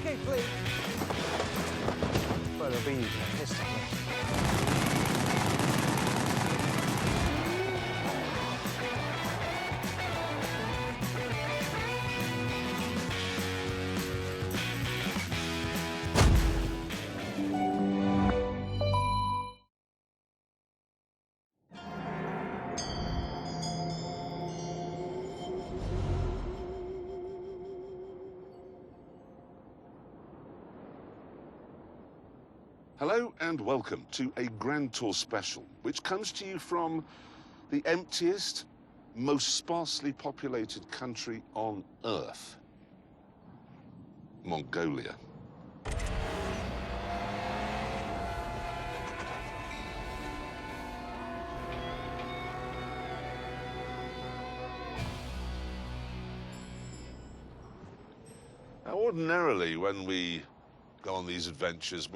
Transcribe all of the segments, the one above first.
Okay, please. Well, it'll be pissed on me. Hello and welcome to a Grand Tour special, which comes to you from the emptiest, most sparsely populated country on Earth, Mongolia. Now, ordinarily, when we go on these adventures,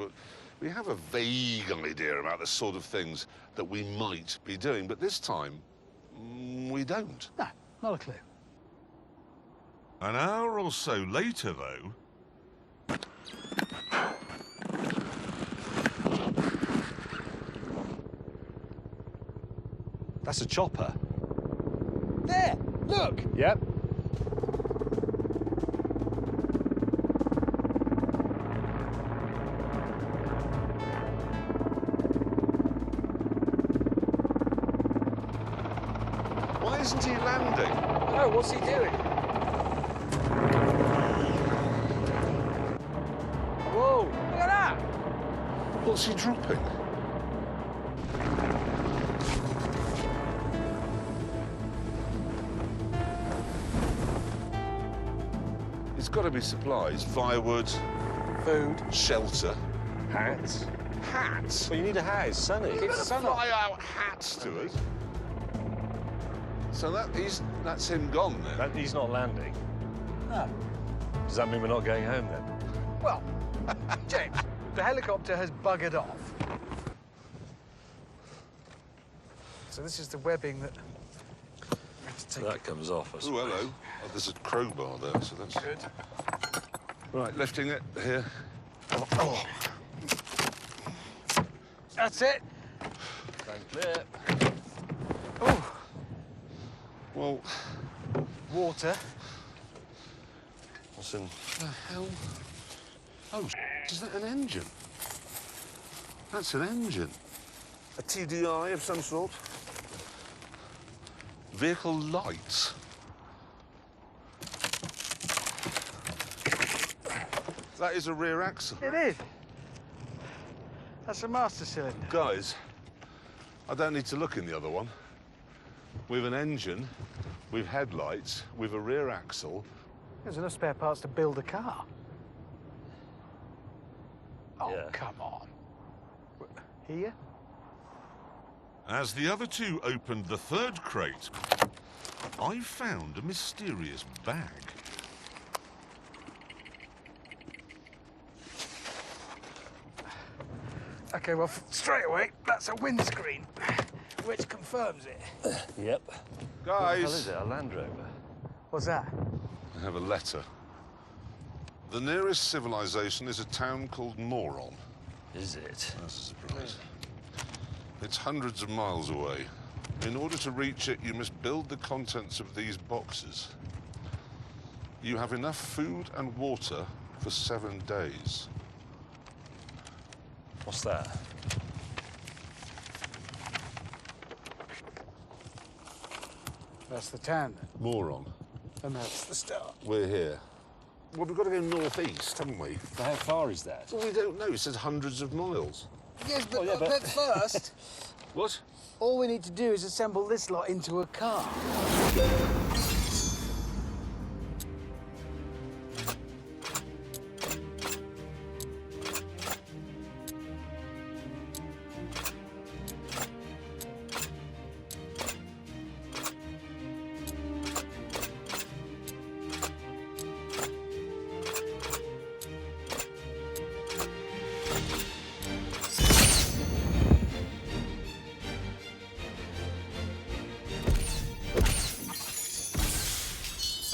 we have a vague idea about the sort of things that we might be doing, but this time, we don't. No, not a clue. An hour or so later, though... That's a chopper. There! Look! Yep. Why isn't he landing? Oh, what's he doing? Whoa! Look at that! What's he dropping? It's got to be supplies, firewood, Food. shelter. Hats. Hats? Well, you need a hat. It's sunny. You're gonna sun fly out hats to us. So that's him gone then. He's not landing. No. Does that mean we're not going home then? Well, James, the helicopter has buggered off. So this is the webbing that... we have to take. That comes off, I Oh, suppose. hello. Oh, there's a crowbar there, so that's Good. right. Lifting it here. Oh. That's it. Don't clip. Oh, Well, water. What's in? the hell? Oh, is that an engine? That's an engine. A TDI of some sort. Vehicle lights. That is a rear axle. It is. That's a master cylinder. Guys, I don't need to look in the other one. We've an engine, we've headlights, we've a rear axle. There's enough spare parts to build a car. Oh, Yeah. come on. Here? As the other two opened the third crate, I found a mysterious bag. Okay, well, straight away, that's a windscreen, which confirms it. Yep. Guys, What the hell is it? A Land Rover? What's that? I have a letter. The nearest civilization is a town called Moron. Is it? That's a surprise. It's hundreds of miles away. In order to reach it, you must build the contents of these boxes. You have enough food and water for 7 days. What's that? That's the town, then. Moron. And that's the start. We're here. Well, we've got to go northeast, haven't we? How far is that? Well, we don't know. It says hundreds of miles. Yes, but, Oh, yeah, but- first, What? all we need to do is assemble this lot into a car.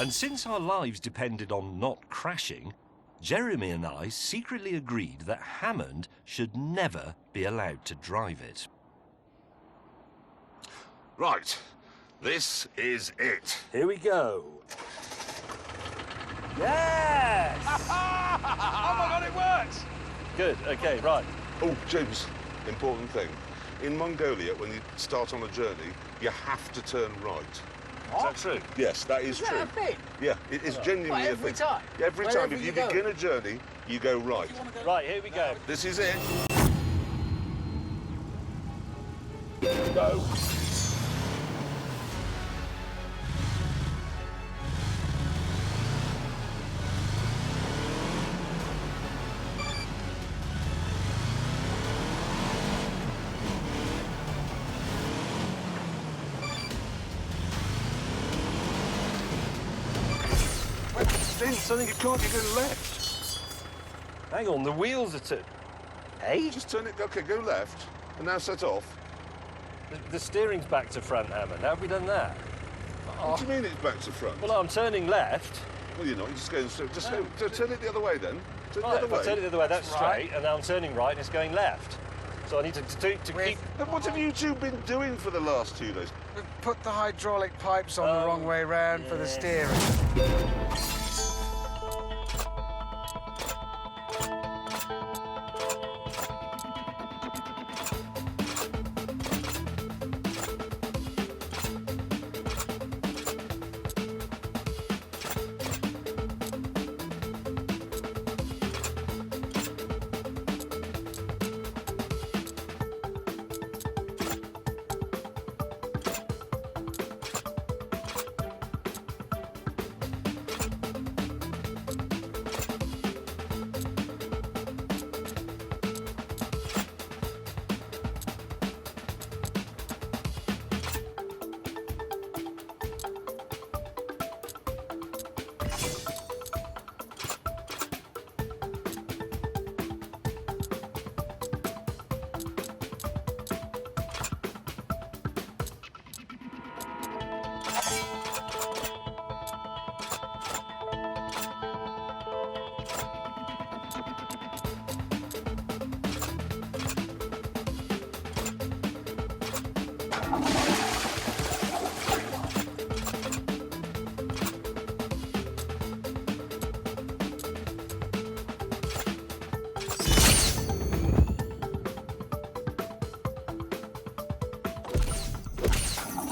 And since our lives depended on not crashing, Jeremy and I secretly agreed that Hammond should never be allowed to drive it. Right, this is it. Here we go. Yes! Oh my god, it works! Good, okay, right. Oh, James, important thing. In Mongolia, when you start on a journey, you have to turn right. Is that true? Yes, that is true. Is that a thing? Yeah, it is genuinely What, a every thing. time? Every time. Wherever If you you go? begin a journey, you go right. Right, here we go. This is it. Go. Something You can't, you go left. Hang on, the wheels are too. Hey? Just turn it, okay, go left, and now set off. The steering's back to front, Hammond. How have we done that? What do you mean it's back to front? Well, I'm turning left. Well, you're not, you're just going straight. Just go, so turn it the other way then. Turn Right, the if other I way. turn it the other way, that's Right. straight, and now I'm turning right and it's going left. So I need to With- keep... Then what have you two been doing for the last 2 days? We've put the hydraulic pipes on the wrong way round for the yeah. steering.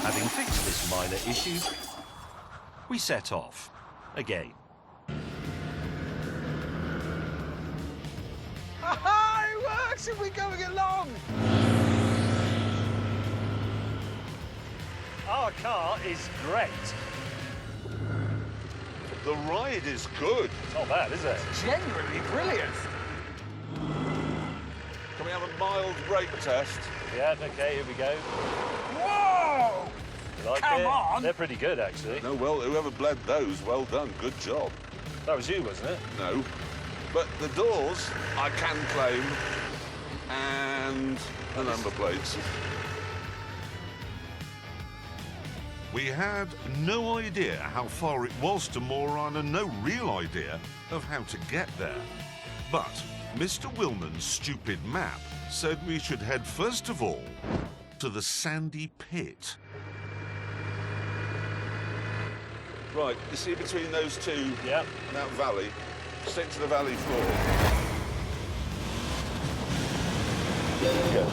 Having fixed this minor issue, we set off. Again. Aha! It works if we're going along! Our car is great. The ride is good. It's not bad, is it? Genuinely brilliant. Can we have a mild brake test? Yeah, okay, here we go. Whoa! You like Come it? on! They're pretty good, actually. No, well, whoever bled those, well done, good job. That was you, wasn't it? No. But the doors, I can claim, and the number plates. We had no idea how far it was to Moran and no real idea of how to get there. But Mr. Willman's stupid map said we should head first of all to the Sandy Pit. Right, you see between those two, Yep. that valley, stick to the valley floor. Yeah.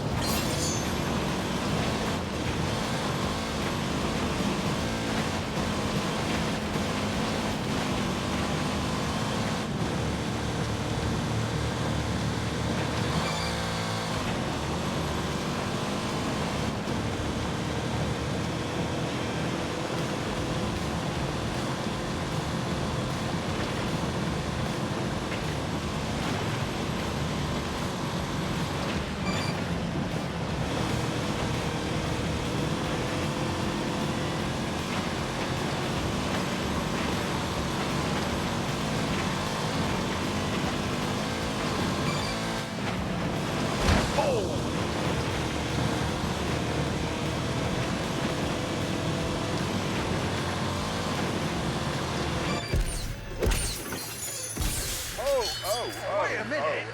Wait a minute.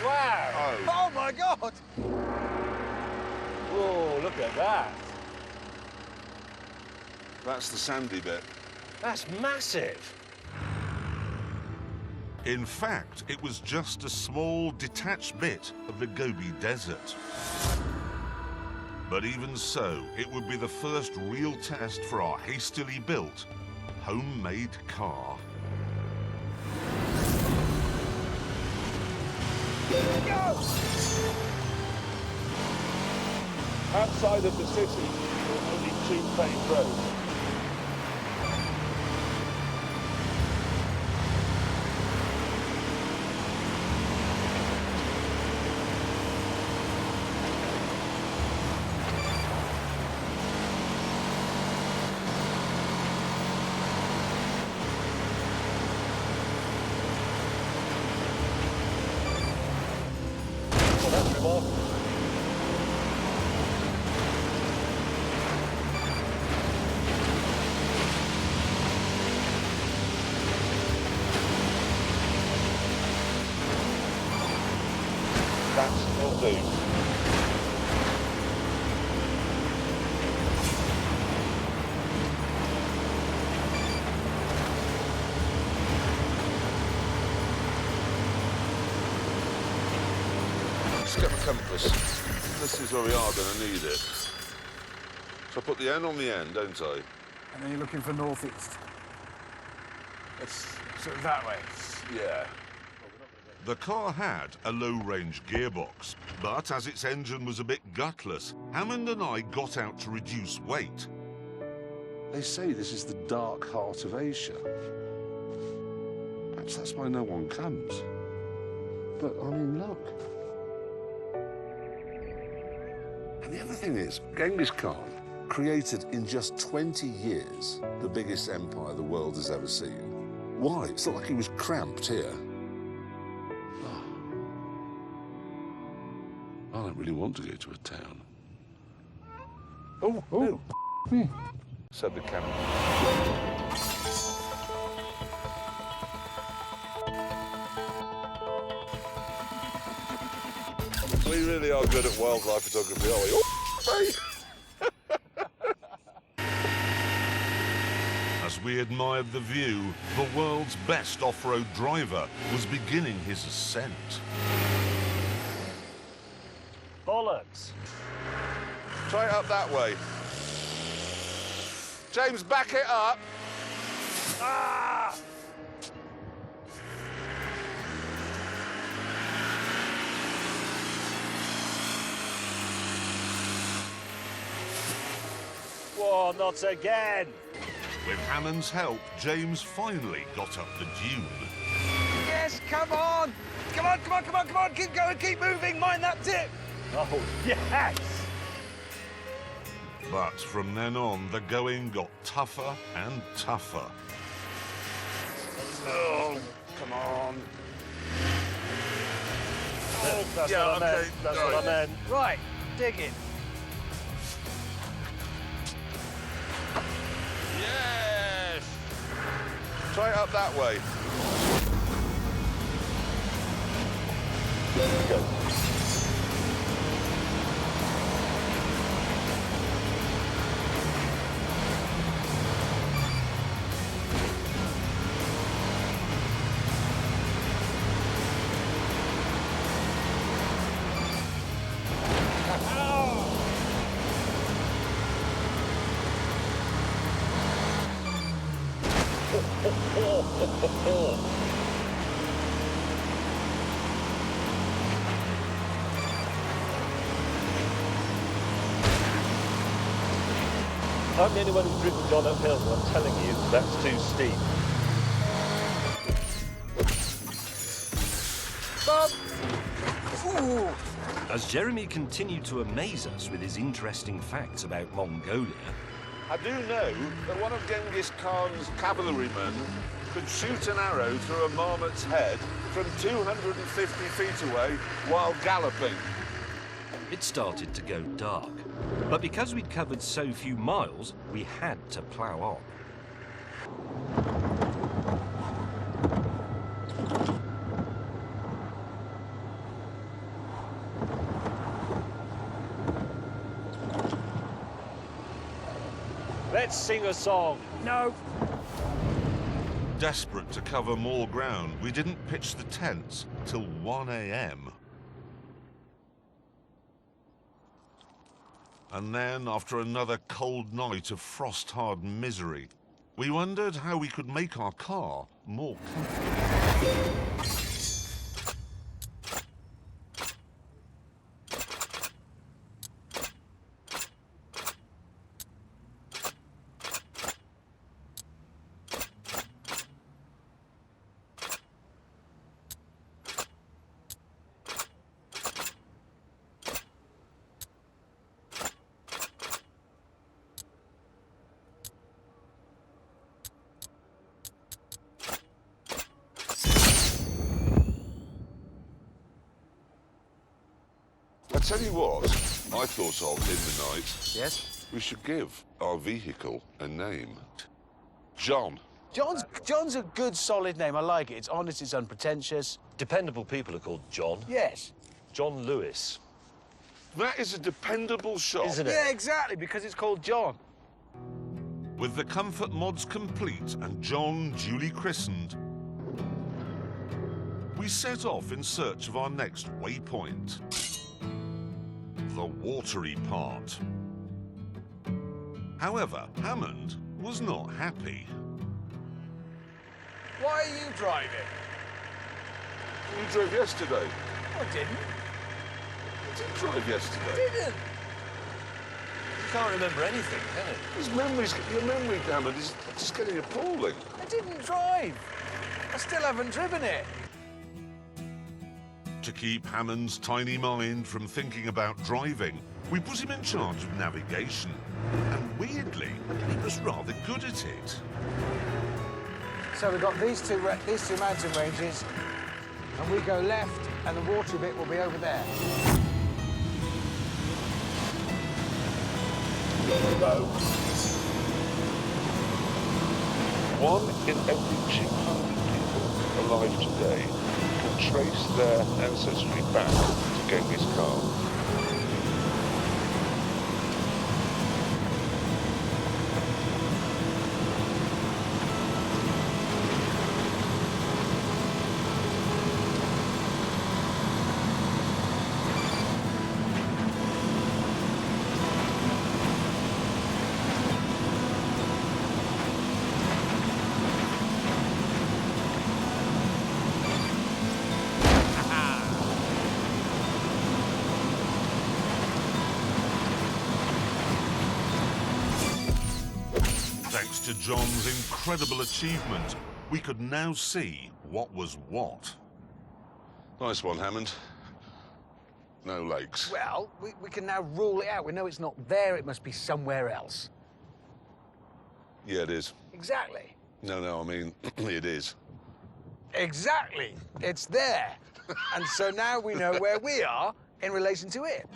Wow! Oh my God! Whoa, look at that. That's the sandy bit. That's massive. In fact, it was just a small, detached bit of the Gobi Desert. But even so, it would be the first real test for our hastily built, homemade car. Outside of the city, there are only 2 paved roads. Well, that's remarkable. That's will do. Let's get my compass. This is where we are going to need it. So I put the N on the end, don't I? And then you're looking for northeast. It's sort of that way. Yeah. The car had a low-range gearbox, but as its engine was a bit gutless, Hammond and I got out to reduce weight. They say this is the dark heart of Asia. Perhaps that's why no one comes. But, I mean, look. And the other thing is, Genghis Khan created in just 20 years the biggest empire the world has ever seen. Why? It's not like he was cramped here. I don't really want to go to a town. Oh. Said the camera. We really are good at wildlife photography, are we? As we admired the view, the world's best off-road driver was beginning his ascent. Bollocks. Try it up that way. James, back it up. Ah! Whoa, not again. With Hammond's help, James finally got up the dune. Yes, come on! Come on, come on, come on, come on! Keep going, keep moving, mind that tip! Oh, yes! But from then on, the going got tougher and tougher. Oh, come on. That's yeah, what I meant. okay, That's right. what I meant. Right, dig in. Yes! Try it up that way. Go. I'm the only one who's driven gone uphill, and I'm telling you, that's too steep. Bob! Ooh! As Jeremy continued to amaze us with his interesting facts about Mongolia, I do know that one of Genghis Khan's cavalrymen could shoot an arrow through a marmot's head from 250 feet away while galloping. it started to go dark. But because we'd covered so few miles, we had to plough on. Let's sing a song. No. Desperate to cover more ground, we didn't pitch the tents till 1 a.m. And then, after another cold night of frost-hard misery, we wondered how we could make our car more comfortable. I tell you what, I thought of in the night. Yes? We should give our vehicle a name. John. John's a good, solid name. I like it. It's honest, it's unpretentious. Dependable people are called John. Yes. John Lewis. That is a dependable shot. Isn't it? Yeah, exactly, because it's called John. With the comfort mods complete and John duly christened, we set off in search of our next waypoint. The watery part. However, Hammond was not happy. Why are you driving? You drove yesterday. I didn't. You did drive yesterday. Didn't. You can't remember anything, can it? Your memory, Hammond, is just getting appalling. I didn't drive. I still haven't driven it. To keep Hammond's tiny mind from thinking about driving, we put him in charge of navigation. And weirdly, he was rather good at it. So we've got these two mountain ranges, and we go left, and the watery bit will be over there. Go. 1 in every 200 people alive today can trace their ancestry back to Genghis Khan. Thanks to John's incredible achievement, we could now see what was what. Nice one, Hammond. No lakes. Well, we can now rule it out. We know it's not there. It must be somewhere else. Yeah, it is. Exactly. No, I mean, it is. Exactly. It's there. And so now we know where we are in relation to it.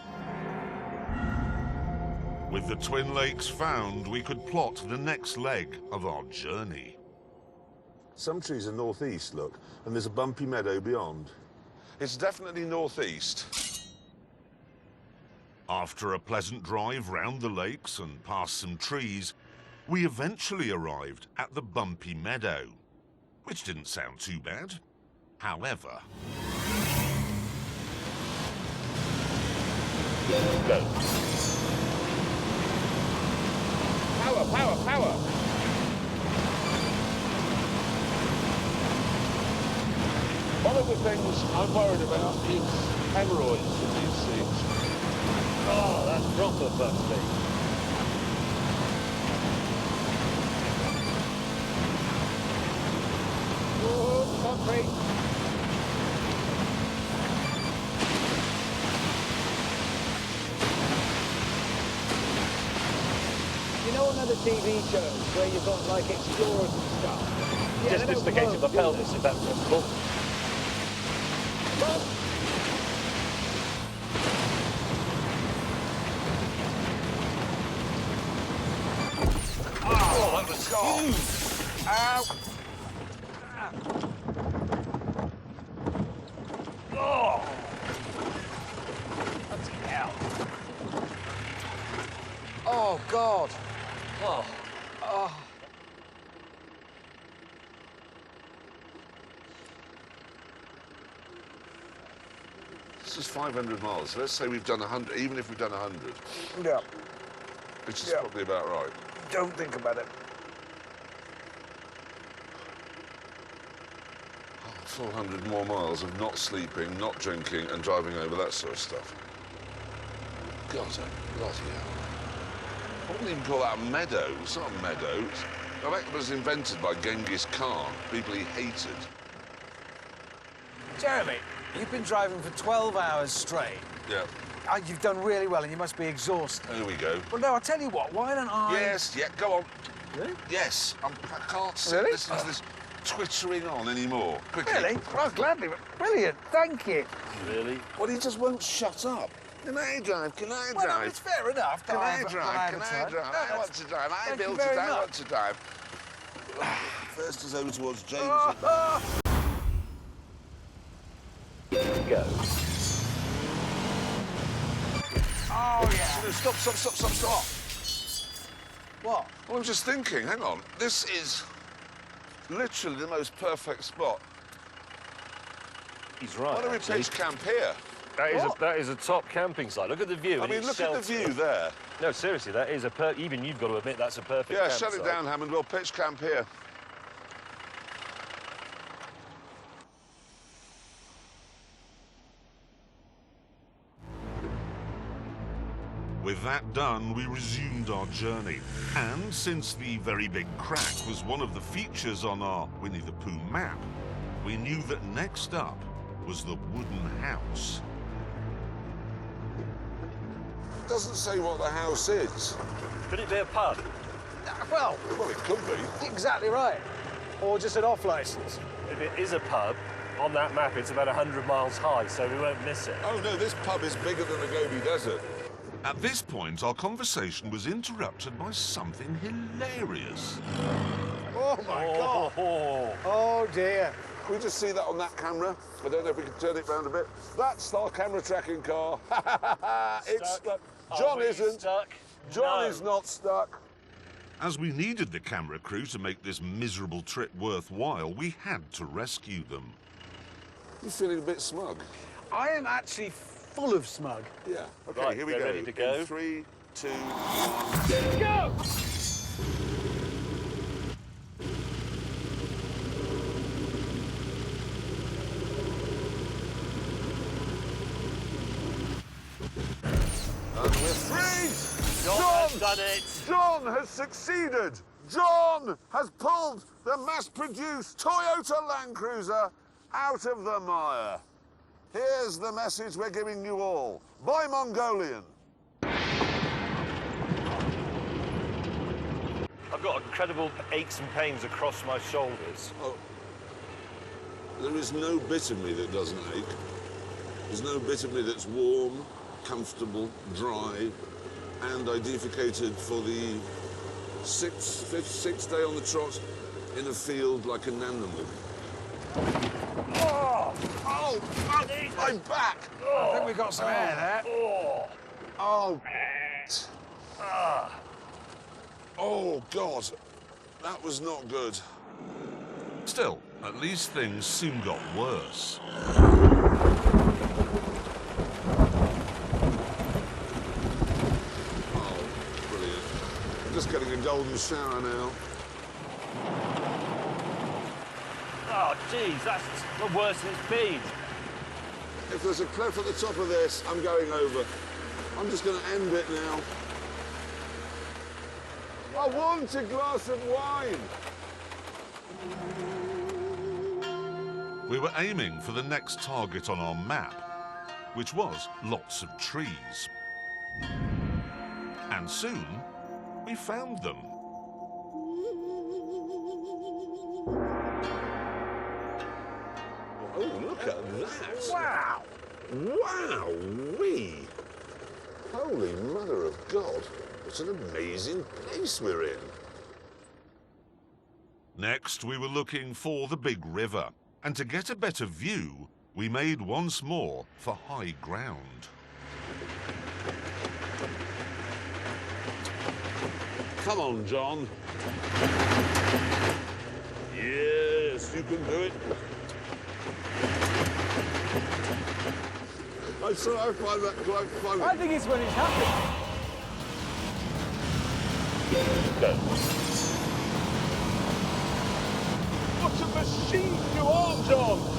With the Twin Lakes found, we could plot the next leg of our journey. Some trees are northeast, look, and there's a bumpy meadow beyond. It's definitely northeast. After a pleasant drive round the lakes and past some trees, we eventually arrived at the bumpy meadow, which didn't sound too bad. However... Go. Power, power, power! One of the things I'm worried about is hemorrhoids in these seats. Oh, that's proper busty. Oh, concrete. You know, on other TV shows where you've got like explorers and stuff. Yeah, Just they don't dislocating the promote, do pelvis, if that's possible. Oh, that was huge! Ow! Oh! Bloody hell. Oh, God. Oh, This is 500 miles. Let's say we've done 100, even if we've done 100, Yeah. which is Yeah. probably about right. Don't think about it. 400 more miles of not sleeping, not drinking, and driving over, that sort of stuff. God, bloody hell. I wouldn't even call that a meadow. It's not a meadow. I reckon it was invented by Genghis Khan, people he hated. Jeremy, you've been driving for 12 hours straight. Yeah, You've done really well and you must be exhausted. there we go. Well, no, I'll tell you what, why don't I... Yes, yeah, go on. Really? Yes, I can't sit Really? listening to this twittering on anymore. Quickly. Really? Oh, gladly. Brilliant, thank you. Really? Well, he just won't shut up. Can I drive? Can I Well, no, drive? it's fair enough. Can I drive? Can I drive? drive? I want to drive. I Thank you built very it. I much. want to drive. First is over towards James. Go. Oh, yeah. No, stop, stop, stop, stop, stop. What? Well, I'm just thinking, hang on. This is literally the most perfect spot. He's right. Why don't we actually. pitch camp here? That is a top camping site. Look at the view. I and mean, it's look at the sheltered. view there. No, seriously, that is a even you've got to admit that's a perfect Yeah, campsite. shut it down, Hammond. We'll pitch camp here. With that done, we resumed our journey. And since the very big crack was one of the features on our Winnie the Pooh map, we knew that next up was the wooden house. Doesn't say what the house is. Could it be a pub? Well, Well, it could be. exactly right. Or just an off-licence. If it is a pub, on that map it's about 100 miles high, so we won't miss it. Oh, no, this pub is bigger than the Gobi Desert. At this point, our conversation was interrupted by something hilarious. Oh, my God. Oh, Oh, dear. Can we just see that on that camera? I don't know if we can turn it round a bit. That's our camera tracking car. It's stuck. John Are we isn't. stuck? John No. is not stuck. As we needed the camera crew to make this miserable trip worthwhile, we had to rescue them. You're feeling a bit smug. I am actually full of smug. Yeah. Okay, Right, here we they're go. ready to go. In 3, 2, 1. Go! And we're free! John has done it. John has succeeded! John has pulled the mass-produced Toyota Land Cruiser out of the mire. Here's the message we're giving you all. By Mongolian. I've got incredible aches and pains across my shoulders. Oh, there is no bit of me that doesn't ache. There's no bit of me that's warm, comfortable, dry, and I defecated for the sixth day on the trot in a field like a nannerman. Oh, I'm back! I think we got some air there. Oh, oh, God. That was not good. Still, at least things soon got worse. Oh, brilliant. I'm just getting a golden shower now. Oh, geez, that's the worst it's been. If there's a cliff at the top of this, I'm going over. I'm just going to end it now. I want a glass of wine. We were aiming for the next target on our map, which was lots of trees. And soon, we found them. Oh, look at that. Wow. Wow-wee. Holy mother of God. What an amazing place we're in. Next, we were looking for the big river. And to get a better view, we made once more for high ground. Come on, John. Yes, you can do it. I find that quite funny. I think it's when it's happened. Go. What a machine you are, John!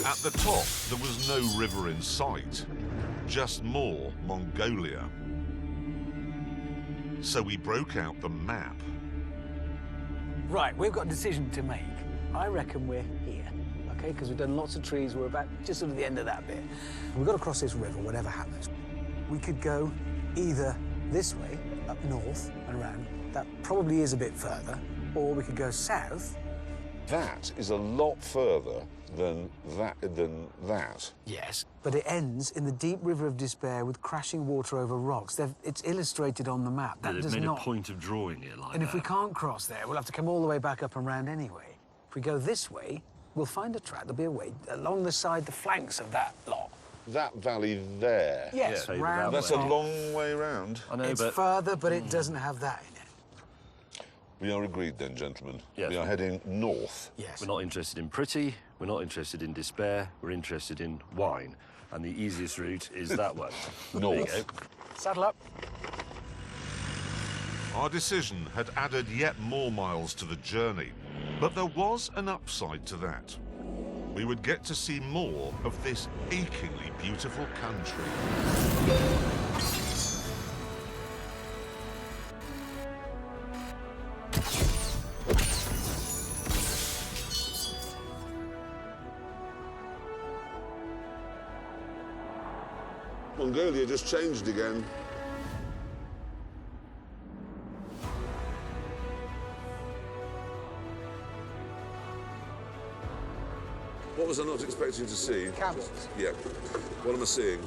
At the top, there was no river in sight, just more Mongolia. So we broke out the map. Right, we've got a decision to make. I reckon we're here, okay? Because we've done lots of trees. We're about just sort of the end of that bit. We've got to cross this river, whatever happens. We could go either this way, up north and around. That probably is a bit further. Or we could go south. That is a lot further than that. Yes. But it ends in the deep river of despair with crashing water over rocks. It's illustrated on the map. That They've does made not... a point of drawing it like And that. if we can't cross there, we'll have to come all the way back up and round anyway. If we go this way, we'll find a track. There'll be a way along the side, the flanks of that lot. That valley there. Yes, Yeah, round. That's a long way round. I know, It's but further, but it doesn't have that in it. We are agreed then, gentlemen. Yes. We are heading north. Yes. we're not interested in pretty, we're not interested in despair, we're interested in wine. And the easiest route is that one. North. There you go. Saddle up. Our decision had added yet more miles to the journey, but there was an upside to that. We would get to see more of this achingly beautiful country. Mongolia just changed again. What was I not expecting to see? Camels. Yeah. What am I seeing?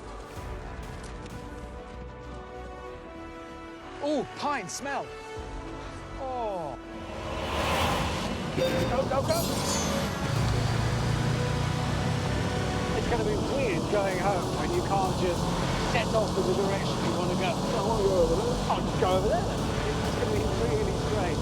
Oh, pine smell. Oh. Go, go, go. It's going to be weird going home when you can't just set off in the direction you want to go. I want to go over there. I'll just go over there. It's going to be really strange.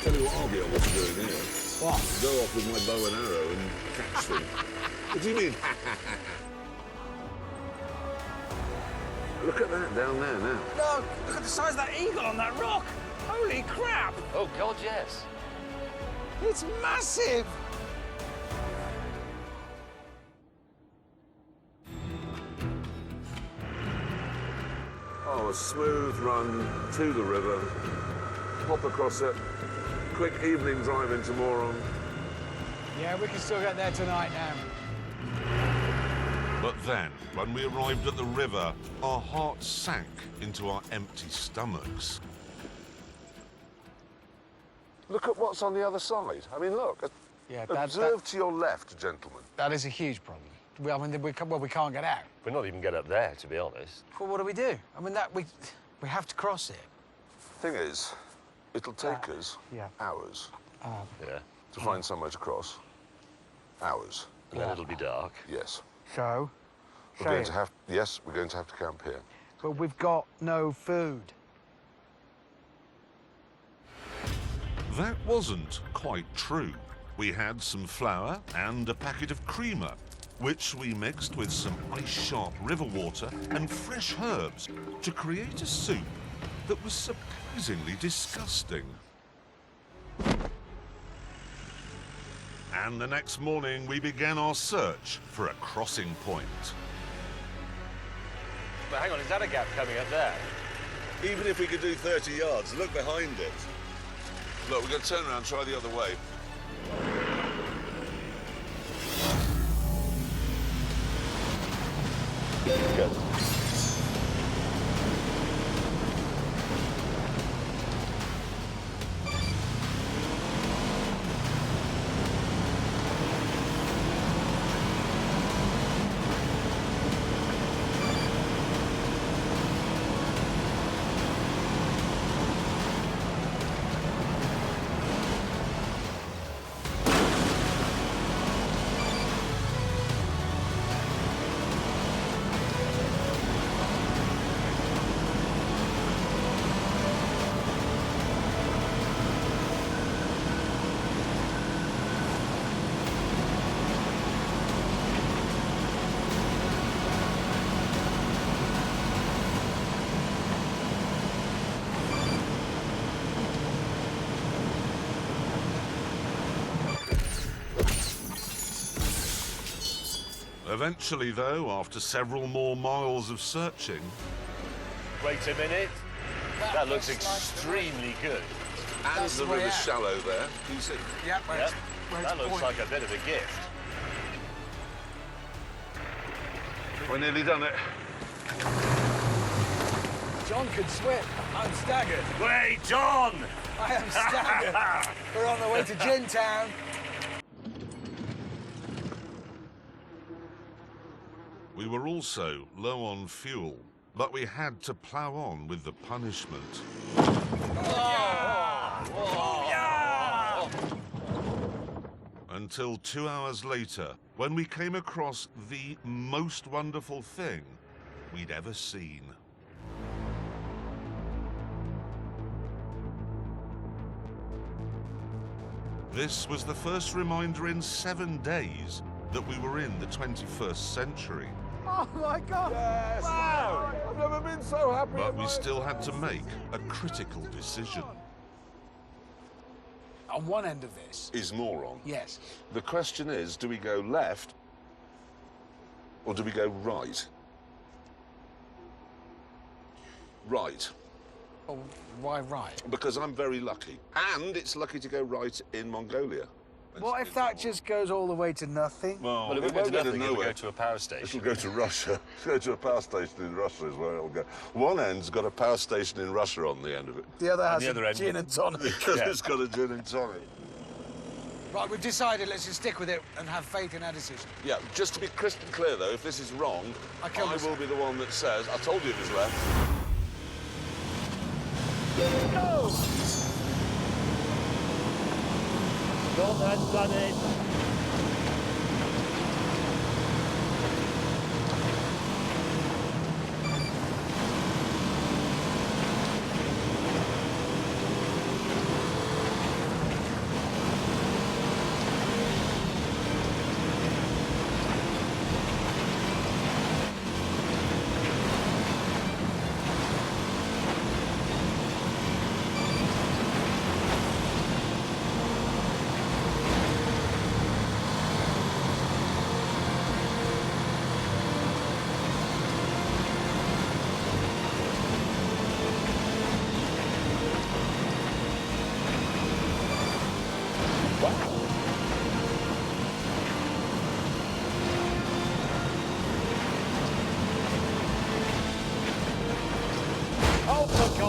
Tell you what I'll be able to do in here. What? Go off with my bow and arrow and catch them. What do you mean? Look at that down there now. Look at the size of that eagle on that rock. Holy crap. Oh, God, yes. It's massive. Oh, a smooth run to the river, hop across it, quick evening drive into Moron. Yeah, we can still get there tonight now. But then, when we arrived at the river, our hearts sank into our empty stomachs. Look at what's on the other side. I mean, look. Yeah, Observe to your left, gentlemen. that is a huge problem. We can't get out. We're not even get up there, to be honest. Well, what do we do? I mean, we have to cross it. Thing is, it'll take us yeah. hours Yeah. to find somewhere to cross. Hours. And then it'll be dark. Yes. So? We're going to have to camp here. But we've got no food. That wasn't quite true. We had some flour and a packet of creamer, which we mixed with some ice-sharp river water and fresh herbs to create a soup that was surprisingly disgusting. And the next morning, we began our search for a crossing point. But hang on, is that a gap coming up there? Even if we could do 30 yards, look behind it. Look, we're going to turn around and try the other way. Good. Eventually, though, after several more miles of searching, Wait a minute. That looks extremely good. And That's the the way river's out. shallow there. Can you see? Yeah, Yep. That looks like a bit of a gift. We're nearly done it. John could swim. I'm staggered. Wait, John! I am staggered. We're on the way to Gin Town. we were also low on fuel, but we had to plough on with the punishment. Until 2 hours later, when we came across the most wonderful thing we'd ever seen. This was the first reminder in 7 days that we were in the 21st century. Oh my God! Yes! Wow! I've never been so happy. But we still had to make a critical decision. On one end of this, Is Moron. yes. The question is, do we go left or do we go right? Right. Oh, why right? Because I'm very lucky. And it's lucky to go right in Mongolia. What if that just goes all the way to nothing? Well, Well, if we go to nothing, it'll go to a power station. It'll go to Russia. It'll go to a power station in Russia is where it'll go. One end's got a power station in Russia on the end of it. The other has the other a end- gin and tonic. Because it's got a gin and tonic. Right, we've decided. Let's just stick with it and have faith in our decision. Yeah, just to be crystal clear though, if this is wrong, I I will be the one that says, I told you it was left. Go! John has done it.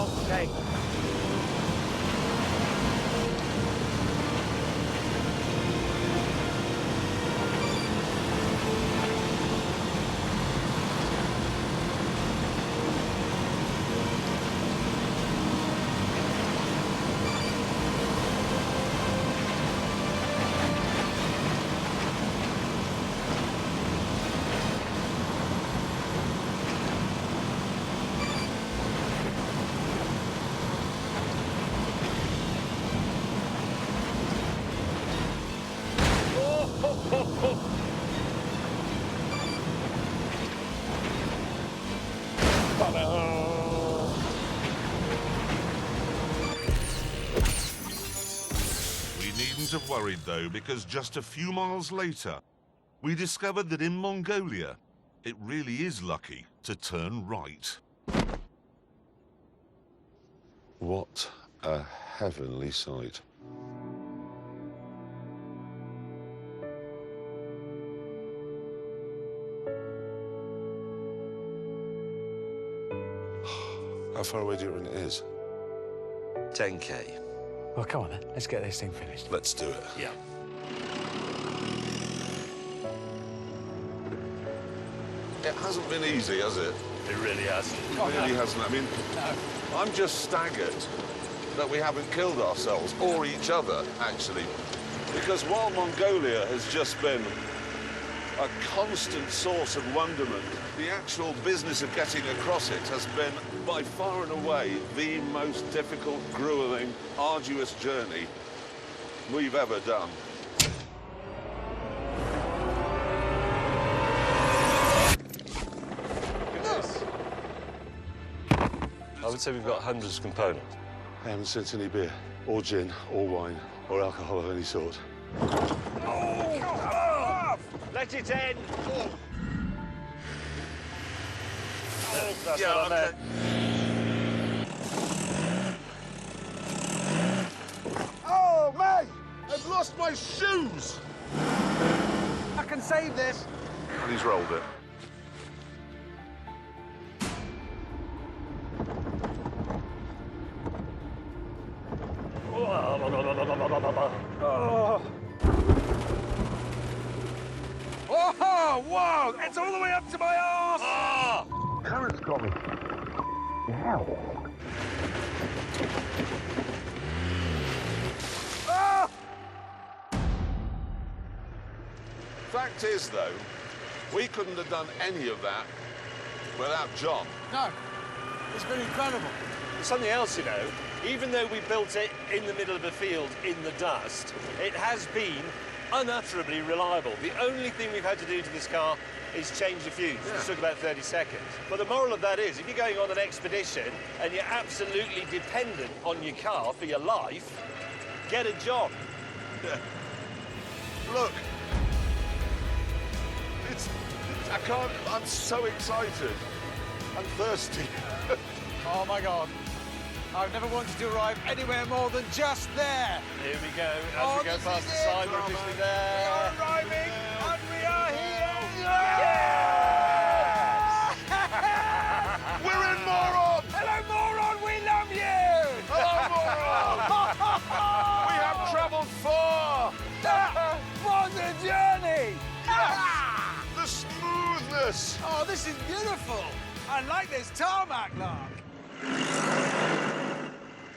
Okay. We needn't have worried, though, because just a few miles later, we discovered that in Mongolia, it really is lucky to turn right. What a heavenly sight. How far away do you reckon it is? 10k. Well, come on then. Let's get this thing finished. Let's do it. Yeah. It hasn't been easy, has it? It really has. It really hasn't. I mean, I'm just staggered that we haven't killed ourselves, or each other, actually. Because while Mongolia has just been a constant source of wonderment, the actual business of getting across it has been, by far and away, the most difficult, grueling, arduous journey we've ever done. I would say we've got hundreds of components. I haven't sent any beer, or gin, or wine, or alcohol of any sort. Let it in. That's Yeah, what I meant. Oh, mate! I've lost my shoes! I can save this. And he's rolled it. Oh, whoa! It's all the way up to my arse! Current's got me. Fact is, though, we couldn't have done any of that without John. No, it's been incredible. Something else, you know, even though we built it in the middle of a field in the dust, it has been unutterably reliable. The only thing we've had to do to this car is change the fuse. It took about 30 seconds. But the moral of that is, if you're going on an expedition and you're absolutely dependent on your car for your life, get a John. Look. I can't. I'm so excited. I'm thirsty. Oh, my God. I've never wanted to arrive anywhere more than just there. Here we go. As we go past the sign, we're officially there. We are arriving, and we are here. We're in Moron! Hello, Moron, we love you! Hello, Moron! We have travelled far! What a journey! The smoothness! Oh, this is beautiful. I like this tarmac, Lark.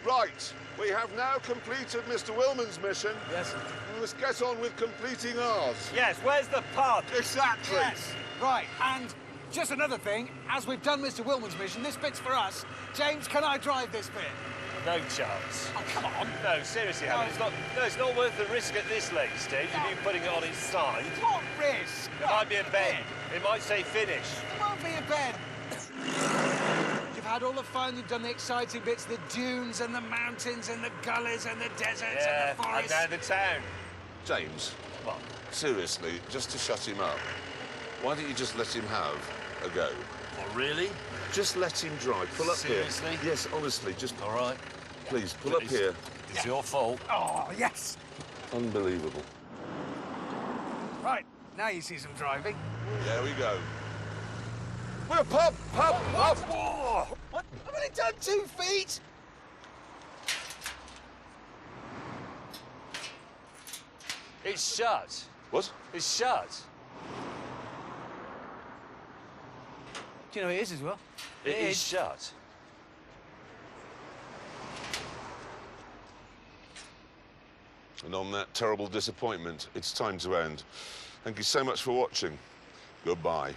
Right, we have now completed Mr. Willman's mission. Yes. We must get on with completing ours. Yes, where's the pub? Exactly. Yes. Right, and just another thing, as we've done Mr. Willman's mission, this bit's for us. James, can I drive this bit? No chance. Oh, come on. No, seriously, Helen, it's not worth the risk at this late stage of you putting it on its side. What risk? It might be a bend. It might say finish. It won't be a bed. You've had all the fun, you've done the exciting bits, the dunes and the mountains and the gullies and the deserts Yeah, and the and forests. now the town. James, What? seriously, just to shut him up, why don't you just let him have a go? What, really? Just let him drive. Pull up Seriously? here. Yes, honestly, just All right. please pull up here. It's your fault. Oh, yes. Unbelievable. Right, now you see some driving. There we go. We're pub! What? I've only done 2 feet? It's shut. What? It's shut. Do you know it is as well? It is shut. And on that terrible disappointment, it's time to end. Thank you so much for watching. Goodbye.